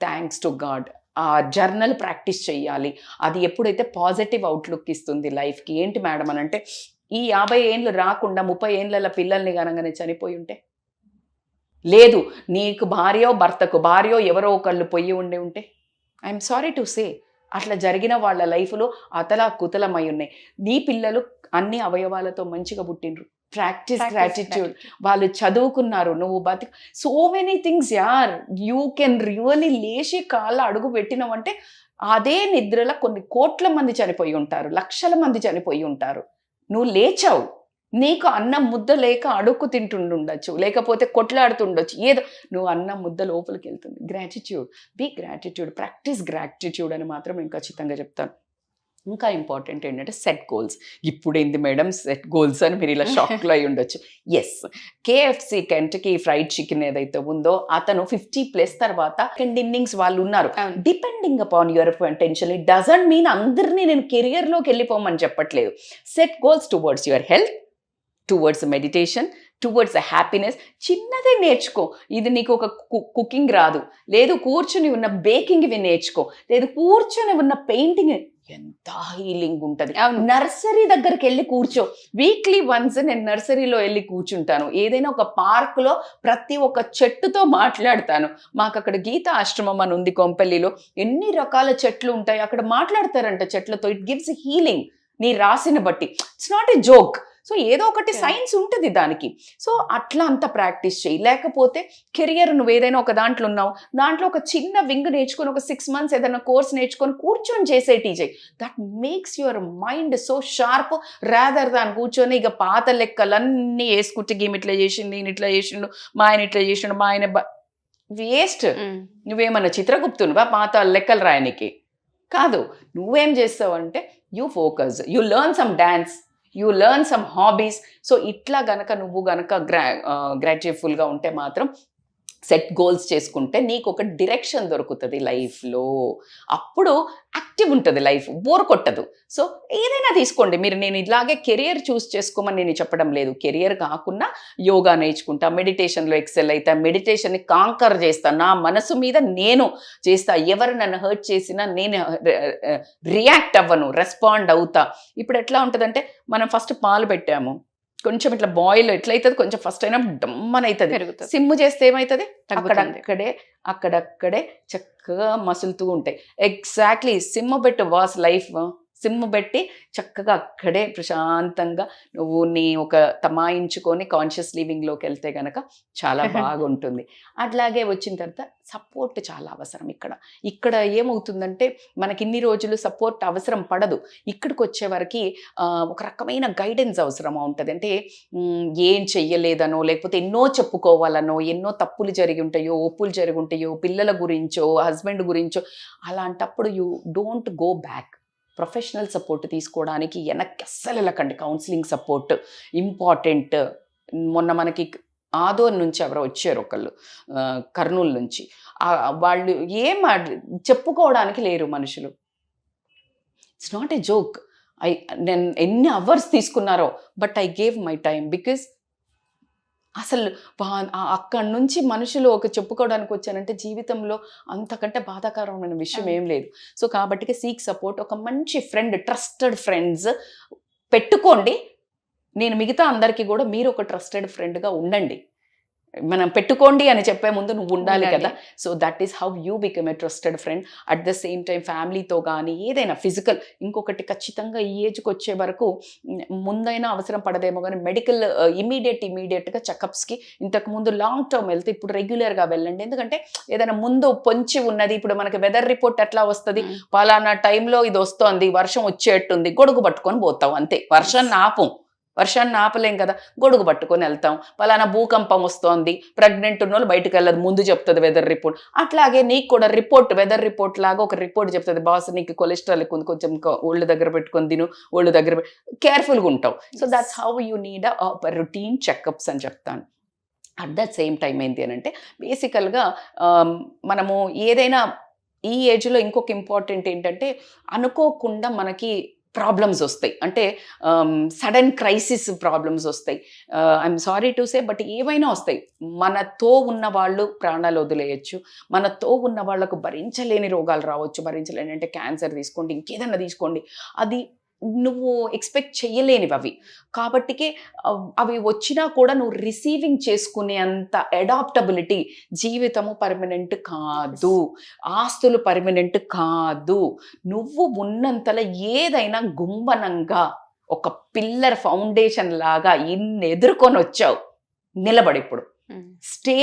థ్యాంక్స్ టు గాడ్. ఆ జర్నల్ ప్రాక్టీస్ చేయాలి. అది ఎప్పుడైతే పాజిటివ్ అవుట్లుక్ ఇస్తుంది లైఫ్కి. ఏంటి మేడం అని అంటే ఈ 50 ఏండ్లు రాకుండా 30 ఏండ్ల పిల్లల్ని కనగానే చనిపోయి ఉంటే, లేదు నీకు భర్తకు ఎవరో ఒకళ్ళు పొయ్యి ఉంటే, ఐఎమ్ సారీ టు సే అట్లా జరిగిన వాళ్ళ లైఫ్లో కుతలమై ఉన్నాయి. నీ పిల్లలు అన్ని అవయవాలతో మంచిగా పుట్టినరు. Practice gratitude. వాళ్ళు చదువుకున్నారు, నువ్వు సో మెనీ థింగ్స్ యార్. యూ కెన్ రియల్లీ లేచి కాళ్ళ అడుగు పెట్టినవంటే అదే నిద్రలో కొన్ని కోట్ల మంది చనిపోయి ఉంటారు, లక్షల మంది చనిపోయి ఉంటారు. నువ్వు లేచావు, నీకు అన్నం ముద్ద లేక అడుక్కు తింటుండొచ్చు, లేకపోతే కొట్లాడుతుండొచ్చు, ఏదో నువ్వు అన్నం ముద్ద లోపలికి వెళ్తుంది. Gratitude, be gratitude, practice gratitude అని మాత్రం నేను ఖచ్చితంగా చెప్తాను. ఇంకా ఇంపార్టెంట్ ఏంటంటే సెట్ గోల్స్. ఇప్పుడు ఏంది మేడం సెట్ గోల్స్ అని మీరు ఇలా షాక్లో అయి ఉండొచ్చు. Yes, KFC Kentucky fried chicken ఏదైతే ఉందో అతను 50+ తర్వాత సెకండ్ ఇన్నింగ్స్ వాళ్ళు ఉన్నారు. Depending upon your potential. It doesn't mean అందరినీ నేను కెరియర్లోకి వెళ్ళిపోమని చెప్పట్లేదు. Set goals towards your health, towards meditation, towards happiness. చిన్నదే నేర్చుకో. ఇది నీకు ఒక కుకింగ్ రాదు, లేదు కూర్చుని ఉన్న బేకింగ్ ఇవి నేర్చుకో, లేదు కూర్చొని ఉన్న పెయింటింగ్. ఎంత హీలింగ్ ఉంటుంది. నర్సరీ దగ్గరికి వెళ్ళి కూర్చో. వీక్లీ వన్స్ నేను నర్సరీలో వెళ్ళి కూర్చుంటాను. ఏదైనా ఒక పార్క్లో ప్రతి ఒక్క చెట్టుతో మాట్లాడతాను. మాకు అక్కడ గీతా ఆశ్రమం అని ఉంది కొంపల్లిలో. ఎన్ని రకాల చెట్లు ఉంటాయి అక్కడ, మాట్లాడతారంట చెట్లతో. It gives healing. నీ రాసిన బట్టి it's not a joke. So ఏదో ఒకటి సైన్స్ ఉంటుంది దానికి. సో అట్లా అంత ప్రాక్టీస్ చేయి. లేకపోతే కెరియర్ నువ్వు ఏదైనా ఒక దాంట్లో ఉన్నావు, దాంట్లో ఒక చిన్న వింగ్ నేర్చుకొని ఒక 6 months ఏదైనా కోర్స్ నేర్చుకొని కూర్చొని చేసేటి చేయి. That makes your mind so sharp rather than కూర్చొని ఇక పాత లెక్కలన్నీ వేసుకుంటే గేమ్ ఇట్లా చేసింది, నేను ఇట్లా చేసిండు, మా ఆయన ఇట్లా చేసిండు, మా ఆయన వేస్ట్. నువ్వేమన్నా చిత్రగుప్తునువా పాత లెక్కలు రాయనికి? కాదు. నువ్వేం చేస్తావు అంటే you focus, you learn some dance, you learn some hobbies. So ఇట్లా గనక నువ్వు గనక గ్రాటిట్యూడ్ఫుల్గా ఉంటే మాత్రం సెట్ గోల్స్ చేసుకుంటే నీకు ఒక డిరెక్షన్ దొరుకుతుంది లైఫ్లో. అప్పుడు యాక్టివ్ ఉంటుంది లైఫ్, బోర్ కొట్టదు. సో ఏదైనా తీసుకోండి మీరు. నేను ఇలాగే కెరియర్ చూస్ చేసుకోమని నేను చెప్పడం లేదు. కెరియర్ కాకుండా యోగా నేర్చుకుంటా, మెడిటేషన్లో ఎక్సెల్ అవుతా, మెడిటేషన్ని కాంకర్ చేస్తా, నా మనసు మీద నేను చేస్తా. ఎవరు నన్ను హర్ట్ చేసినా నేను రియాక్ట్ అవ్వను, రెస్పాండ్ అవుతా. ఇప్పుడు ఎట్లా ఉంటుందంటే మనం ఫస్ట్ పాలు పెట్టాము, కొంచెం ఇట్లా బాయిల్ ఎట్లయితుంది, కొంచెం ఫస్ట్ అయినా డమ్మని అవుతుంది. సిమ్ చేస్తే ఏమవుతుంది, అక్కడక్కడే చక్కగా మసులుతూ ఉంటాయి. ఎగ్జాక్ట్లీ సిమ్ పెట్టి వాస్ లైఫ్. సిమ్ పెట్టి చక్కగా అక్కడే ప్రశాంతంగా నువ్వు నీ ఒక తమాయించుకొని కాన్షియస్ లివింగ్లోకి వెళ్తే కనుక చాలా బాగుంటుంది. అట్లాగే వచ్చిన తర్వాత సపోర్ట్ చాలా అవసరం. ఇక్కడ ఏమవుతుందంటే మనకి ఇన్ని రోజులు సపోర్ట్ అవసరం పడదు. ఇక్కడికి వచ్చేవరకు ఒక రకమైన గైడెన్స్ అవసరం ఉంటుంది. అంటే ఏం చెయ్యలేదనో, లేకపోతే ఎన్నో చెప్పుకోవాలనో, ఎన్నో తప్పులు జరిగి ఉంటాయో, ఒప్పులు జరిగి ఉంటాయో, పిల్లల గురించో, హస్బెండ్ గురించో. అలాంటప్పుడు you don't go back. Professional support తీసుకోవడానికి వెనక్కి అస్సలు వెళ్ళకండి. Counselling support important. మొన్న మనకి ఆదోర్ నుంచి ఎవరో వచ్చారు ఒకళ్ళు, కర్నూలు నుంచి. వాళ్ళు ఏం చెప్పుకోవడానికి లేరు మనుషులు. It's not a joke. నేను ఎన్ని అవర్స్ తీసుకున్నారో, but I gave my time. Because అసలు అక్కడి నుంచి మనుషులు ఒక చెప్పుకోవడానికి వచ్చానంటే జీవితంలో అంతకంటే బాధాకరమైన విషయం ఏం లేదు. సో కాబట్టి సీక్ సపోర్ట్. ఒక మంచి ఫ్రెండ్, ట్రస్టెడ్ ఫ్రెండ్స్ పెట్టుకోండి. నేను మిగతా అందరికీ కూడా మీరు ఒక ట్రస్టెడ్ ఫ్రెండ్గా ఉండండి. మనం పెట్టుకోండి అని చెప్పే ముందు నువ్వు ఉండాలి కదా. So that is how you become a trusted friend. At the same time ఫ్యామిలీతో కానీ ఏదైనా ఫిజికల్, ఇంకొకటి ఖచ్చితంగా ఈ ఏజ్కి వచ్చే వరకు ముందైనా అవసరం పడదేమో కానీ మెడికల్ ఇమీడియట్గా చెకప్స్కి. ఇంతకుముందు లాంగ్ టర్మ్ వెళ్తే ఇప్పుడు రెగ్యులర్గా వెళ్ళండి. ఎందుకంటే ఏదైనా ముందు పొంచి ఉన్నది, ఇప్పుడు మనకి వెదర్ రిపోర్ట్ ఎట్లా వస్తుంది, పలానా టైంలో ఇది వస్తోంది, వర్షం వచ్చేట్టుంది, గొడుగు పట్టుకొని పోతాం అంతే. వర్షాన్ని ఆపం, వర్షాన్ని ఆపలేం కదా, గొడుగు పట్టుకొని వెళ్తాం. పలానా భూకంపం వస్తోంది, ప్రెగ్నెంట్ ఉన్న వాళ్ళు బయటకు వెళ్ళదు, ముందు చెప్తుంది వెదర్ రిపోర్ట్. అట్లాగే నీకు కూడా రిపోర్ట్, వెదర్ రిపోర్ట్ లాగా ఒక రిపోర్ట్ చెప్తుంది, బాస్ నీకు కొలెస్ట్రాల్ ఎక్కువ ఉంది, కొంచెం ఒళ్ళు దగ్గర పెట్టుకొని తిను, ఒళ్ళు దగ్గర కేర్ఫుల్గా ఉంటావు. So that's how you need a routine checkups అని చెప్తాను. అట్ ద సేమ్ టైం ఏంటి అని అంటే బేసికల్గా మనము ఏదైనా ఈ ఏజ్లో ఇంకొక ఇంపార్టెంట్ ఏంటంటే అనుకోకుండా మనకి ప్రాబ్లమ్స్ వస్తాయి, అంటే సడన్ క్రైసిస్ ప్రాబ్లమ్స్ వస్తాయి. I'm sorry to say, but ఏవైనా వస్తాయి. మనతో ఉన్న వాళ్ళు ప్రాణాలు వదిలేయచ్చు, మనతో ఉన్న వాళ్ళకు భరించలేని రోగాలు రావచ్చు. భరించలేని అంటే క్యాన్సర్ తీసుకోండి, ఇంకేదన్నా తీసుకోండి, అది నువ్వు ఎక్స్పెక్ట్ చేయలేనివి అవి. కాబట్టికి అవి వచ్చినా కూడా నువ్వు రిసీవింగ్ చేసుకునే అంత అడాప్టబిలిటీ. జీవితము పర్మనెంట్ కాదు, ఆస్తులు పర్మనెంట్ కాదు. నువ్వు ఉన్నంతలో ఏదైనా గుంబనంగా ఒక పిల్లర్ ఫౌండేషన్ లాగా ఇన్ని ఎదుర్కొని వచ్చావు, నిలబడి ఇప్పుడు స్టే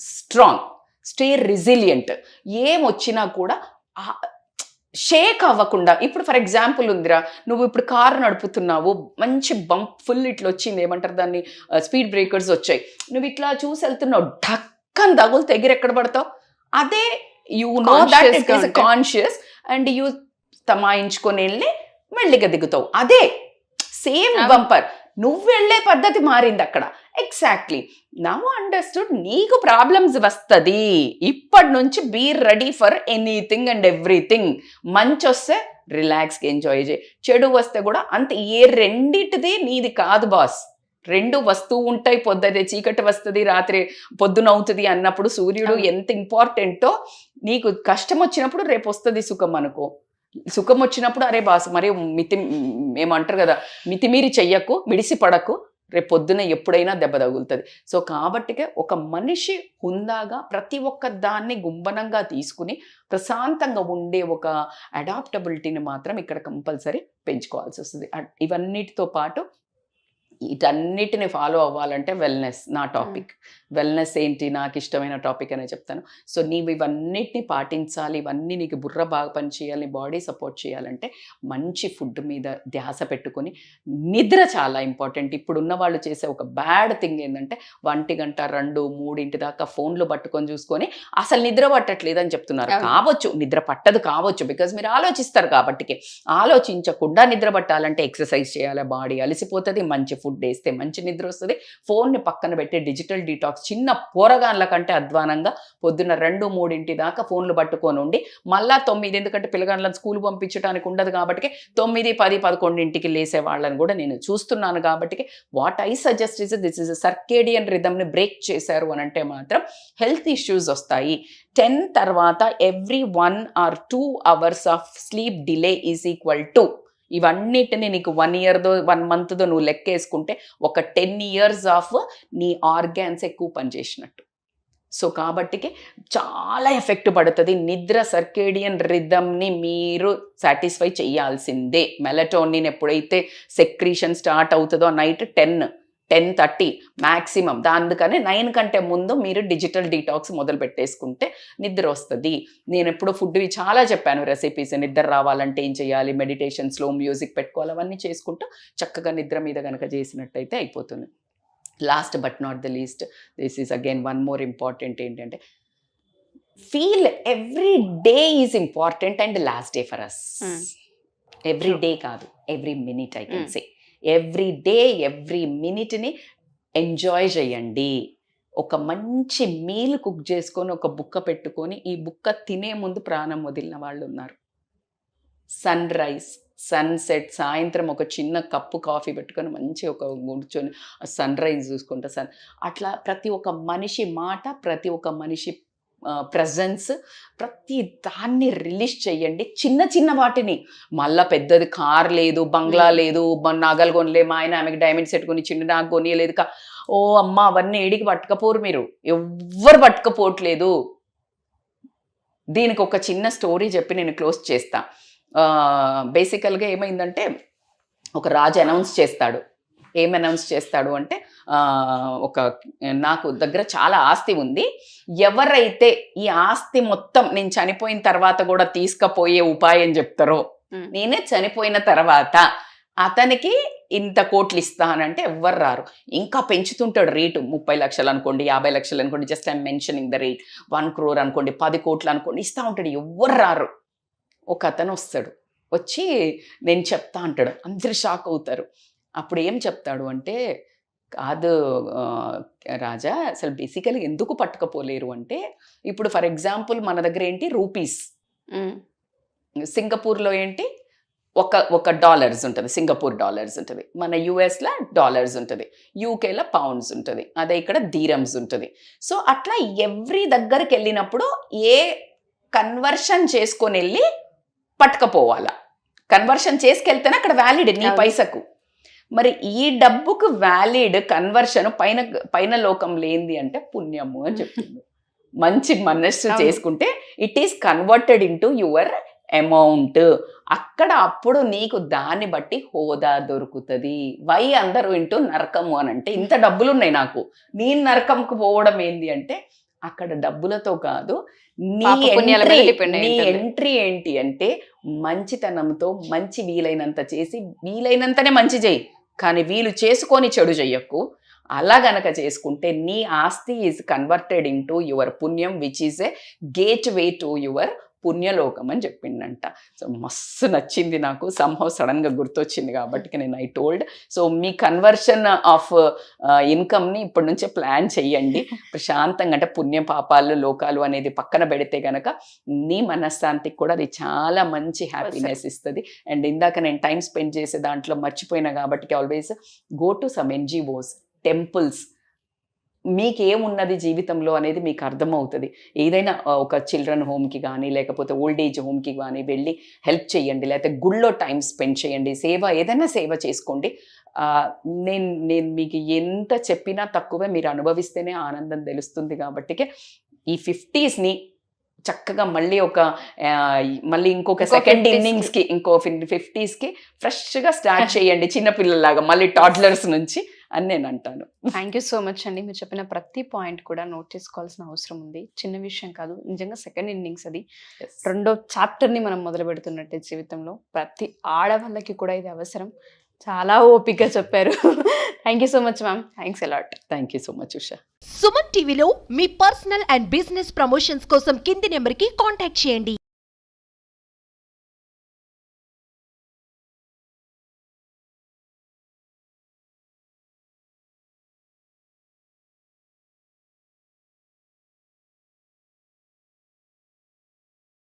స్ట్రాంగ్, స్టే రెసిలియంట్. ఏమొచ్చినా కూడా షేక్ అవ్వకుండా. ఇప్పుడు ఫర్ ఎగ్జాంపుల్ ఉందిరా, నువ్వు ఇప్పుడు కారు నడుపుతున్నావు, మంచి బంప్ ఫుల్ ఇట్లా వచ్చింది, ఏమంటారు దాన్ని, స్పీడ్ బ్రేకర్స్ వచ్చాయి, నువ్వు ఇట్లా చూసి వెళ్తున్నావు, ఢక్కని తగులు ఎగిరి ఎక్కడ పడతావు. అదే you know that it is conscious and you తమాయించుకొని వెళ్ళి మెల్లిగా దిగుతావు. అదే సేమ్ బంపర్, నువ్వు వెళ్ళే పద్ధతి మారింది అక్కడ. Exactly now understood. నీకు ప్రాబ్లమ్స్ వస్తుంది, ఇప్పటి నుంచి be ready for anything and everything. మంచి వస్తే రిలాక్స్గా ఎంజాయ్ చేయి, చెడు వస్తే కూడా అంతే. ఏ రెండిటిది నీది కాదు బాస్, రెండు వస్తూ ఉంటాయి. పొద్దునే చీకటి వస్తుంది, రాత్రి పొద్దున అవుతుంది అన్నప్పుడు సూర్యుడు ఎంత ఇంపార్టెంటో, నీకు కష్టం వచ్చినప్పుడు రేపు వస్తుంది సుఖం అనుకో. సుఖం వచ్చినప్పుడు అరే బాస్ మరి ఏమంటారు కదా, మితిమీరి చెయ్యకు, మిడిసి పడకు, రేపు పొద్దున ఎప్పుడైనా దెబ్బ తగులుతుంది. సో కాబట్టికే ఒక మనిషి హుందాగా ప్రతి ఒక్క దాన్ని గుంబనంగా తీసుకుని ప్రశాంతంగా ఉండే ఒక అడాప్టబిలిటీని మాత్రం ఇక్కడ కంపల్సరీ పెంచుకోవాల్సి వస్తుంది. ఇవన్నిటితో పాటు వీటన్నిటిని ఫాలో అవ్వాలంటే వెల్నెస్ నా టాపిక్. వెల్నెస్ ఏంటి, నాకు ఇష్టమైన టాపిక్ అనే చెప్తాను. సో నీవు ఇవన్నిటిని పాటించాలి, ఇవన్నీ నీకు బుర్ర బాగా పనిచేయాలి, బాడీ సపోర్ట్ చేయాలంటే మంచి ఫుడ్ మీద ధ్యాస పెట్టుకొని, నిద్ర చాలా ఇంపార్టెంట్. ఇప్పుడున్న వాళ్ళు చేసే ఒక బ్యాడ్ థింగ్ ఏంటంటే 1 గంట 2, 3 దాకా ఫోన్లు పట్టుకొని చూసుకొని అసలు నిద్ర పట్టట్లేదు అని చెప్తున్నారు. కావచ్చు, నిద్ర పట్టదు కావచ్చు, బికాజ్ మీరు ఆలోచిస్తారు కాబట్టి. ఆలోచించకుండా నిద్ర పట్టాలంటే ఎక్సర్సైజ్ చేయాలి, బాడీ అలసిపోతుంది, మంచి ఫుడ్ వేస్తే మంచి నిద్ర వస్తుంది. ఫోన్ని పక్కన పెట్టి డిజిటల్ డీటాక్స్, చిన్న పోరగాన్ల కంటే అధ్వానంగా పొద్దున్న 2, 3 దాకా ఫోన్లు పట్టుకొని ఉండి మళ్ళా 9, ఎందుకంటే పిల్లగాళ్ళని స్కూల్ పంపించడానికి ఉండదు కాబట్టి 9, 10, 11 లేసే వాళ్ళని కూడా నేను చూస్తున్నాను. కాబట్టి what I suggest is this is circadian రిథమ్ని బ్రేక్ చేశారు అని అంటే మాత్రం హెల్త్ ఇష్యూస్ వస్తాయి. 10 తర్వాత every 1 or 2 hours of sleep delay is equal to, ఇవన్నిటిని నీకు 1 yearదో 1 monthదో నువ్వు లెక్కేసుకుంటే ఒక 10 years ఆఫ్ నీ ఆర్గాన్స్ ఎక్కువ పనిచేసినట్టు. సో కాబట్టికి చాలా ఎఫెక్ట్ పడుతుంది. నిద్ర సర్కేడియన్ రిథమ్ని మీరు సాటిస్ఫై చేయాల్సిందే. మెలటోనిన్ ఎప్పుడైతే సెక్రీషన్ స్టార్ట్ అవుతుందో నైట్ 10-10:30 మ్యాక్సిమం. అందుకని 9 కంటే ముందు మీరు డిజిటల్ డీటాక్స్ మొదలు పెట్టేసుకుంటే నిద్ర వస్తుంది. నేను ఎప్పుడో ఫుడ్వి చాలా చెప్పాను, రెసిపీస్, నిద్ర రావాలంటే ఏం చేయాలి, మెడిటేషన్, స్లో మ్యూజిక్ పెట్టుకోవాలి, అవన్నీ చేసుకుంటూ చక్కగా నిద్ర మీద కనుక చేసినట్టయితే అయిపోతుంది. Last but not the least, this is again one more important ఏంటంటే feel every day is important and last day for us. Every day కాదు, every minute I can say. Every day every మినిట్ని enjoy చేయండి. ఒక మంచి meal cook చేసుకొని ఒక బుక్క పెట్టుకొని ఈ బుక్క తినే ముందు ప్రాణం వదిలిన వాళ్ళు ఉన్నారు. సన్ రైజ్, సన్సెట్, సాయంత్రం ఒక చిన్న కప్పు కాఫీ పెట్టుకొని మంచి ఒక కూర్చొని సన్ రైజ్ చూసుకుంటా అట్లా ప్రతి ఒక్క మనిషి మాట, ప్రతి ఒక్క మనిషి ప్రజెన్స్, ప్రతి దాన్ని రిలీజ్ చేయండి. చిన్న చిన్న వాటిని, మళ్ళీ పెద్దది కార్ లేదు, బంగ్లా లేదు, నగలు కొనలే, మా ఆయన ఆమెకి డైమండ్ సెట్ కొని చిన్న నాకు కొనియలేదు, ఓ అమ్మ అవన్నీ ఏడికి పట్టుకపోరు, మీరు ఎవ్వరు పట్టుకపోవట్లేదు. దీనికి ఒక చిన్న స్టోరీ చెప్పి నేను క్లోజ్ చేస్తా. బేసికల్గా ఏమైందంటే ఒక రాజు అనౌన్స్ చేస్తాడు. ఏం అనౌన్స్ చేస్తాడు అంటే నాకు దగ్గర చాలా ఆస్తి ఉంది, ఎవరైతే ఈ ఆస్తి మొత్తం నేను చనిపోయిన తర్వాత కూడా తీసుకుపోయే ఉపాయం చెప్తారో, నేనే చనిపోయిన తర్వాత అతనికి ఇంత కోట్లు ఇస్తానంటే ఎవ్వరు రారు. ఇంకా పెంచుతుంటాడు రేటు. 30 లక్షలు అనుకోండి, 50 లక్షలు అనుకోండి, just I'm mentioning the rate. 1 crore అనుకోండి, 10 కోట్లు అనుకోండి, ఇస్తా ఉంటాడు. ఎవ్వరు రారు. ఒక అతను వస్తాడు, వచ్చి నేను చెప్తా అంటాడు. అందరు షాక్ అవుతారు. అప్పుడు ఏం చెప్తాడు అంటే, కాదు రాజా, అసలు బేసికలీ ఎందుకు పట్టుకపోలేరు అంటే, ఇప్పుడు ఫర్ ఎగ్జాంపుల్ మన దగ్గర ఏంటి రూపీస్, సింగపూర్లో ఏంటి ఒక డాలర్స్ ఉంటుంది, సింగపూర్ డాలర్స్ ఉంటుంది, మన యుఎస్లో డాలర్స్ ఉంటుంది, యూకేలో పౌండ్స్ ఉంటుంది, అదే ఇక్కడ ధీరమ్స్ ఉంటుంది. సో అట్లా ఎవ్రీ దగ్గరికి వెళ్ళినప్పుడు ఏ కన్వర్షన్ చేసుకొని వెళ్ళి పట్టుకపోవాలా. కన్వర్షన్ చేసుకెళ్తేనే అక్కడ వ్యాలిడ్ నీ పైసకు. మరి ఈ డబ్బుకు వ్యాలిడ్ కన్వర్షన్ పైన లోకంలో ఏంది అంటే పుణ్యము అని చెప్తుంది. మంచి మనస్సు చేసుకుంటే it is converted into your amount. అక్కడ అప్పుడు నీకు దాన్ని బట్టి హోదా దొరుకుతుంది. వై అందరూ ఇంటూ నరకము అని అంటే, ఇంత డబ్బులు ఉన్నాయి నాకు, నేను నరకంకు పోవడం ఏంది అంటే, అక్కడ డబ్బులతో కాదు, నీ ఎంట్రీ ఏంటి అంటే మంచితనంతో, మంచి వీలైనంత చేసి వీలైనంతనే మంచి చేయి, కానీ వీలు చేసుకొని చెడు చెయ్యకు. అలా గనక చేసుకుంటే నీ ఆస్తి ఈజ్ కన్వర్టెడ్ ఇంటూ యువర్ పుణ్యం, which is a gateway to your పుణ్యలోకం అని చెప్పిండంట. సో మస్తు నచ్చింది నాకు, సంహౌ సడన్గా గుర్తొచ్చింది కాబట్టి నేను ఐ టోల్డ్. సో మీ కన్వర్షన్ ఆఫ్ ఇన్కమ్ని ఇప్పటి నుంచే ప్లాన్ చెయ్యండి ప్రశాంతంగా. అంటే పుణ్యం పాపాలు లోకాలు అనేది పక్కన పెడితే గనక నీ మనశ్శాంతికి కూడా అది చాలా మంచి హ్యాపీనెస్ ఇస్తుంది. అండ్ ఇందాక నేను టైం స్పెండ్ చేసే దాంట్లో మర్చిపోయినా కాబట్టి always go to some NGOs, temples. మీకేమున్నది జీవితంలో అనేది మీకు అర్థమవుతుంది. ఏదైనా ఒక చిల్డ్రన్ హోమ్కి కానీ లేకపోతే ఓల్డ్ ఏజ్ హోమ్కి కానీ వెళ్ళి హెల్ప్ చేయండి, లేకపోతే గుళ్ళో టైం స్పెండ్ చేయండి, ఏదైనా సేవ చేసుకోండి. నేను మీకు ఎంత చెప్పినా తక్కువే, మీరు అనుభవిస్తేనే ఆనందం తెలుస్తుంది. కాబట్టి ఈ 50sని చక్కగా మళ్ళీ ఇంకొక సెకండ్ ఇన్నింగ్స్కి, ఇంకో 50sకి ఫ్రెష్గా స్టార్ట్ చేయండి, చిన్నపిల్లలాగా, మళ్ళీ టాడ్లర్స్ నుంచి అని నేను అంటాను. థ్యాంక్ యూ సో మచ్ అండి. మీరు చెప్పిన ప్రతి పాయింట్ కూడా నోట్ చేసుకోవాల్సిన అవసరం ఉంది. చిన్న విషయం కాదు, నిజంగా సెకండ్ ఇన్నింగ్స్ అది. రెండో చాప్టర్ని మనం మొదలు పెడుతున్నట్టే జీవితంలో. ప్రతి ఆడవాళ్ళకి కూడా ఇది అవసరం. చాలా ఓపికగా చెప్పారు. Thank you so much ma'am. Thanks a lot. Thank you so much Usha. Suman టీవీలో మీ పర్సనల్ అండ్ బిజినెస్ ప్రమోషన్స్ కోసం కింది నెంబర్కి కాంటాక్ట్ చేయండి.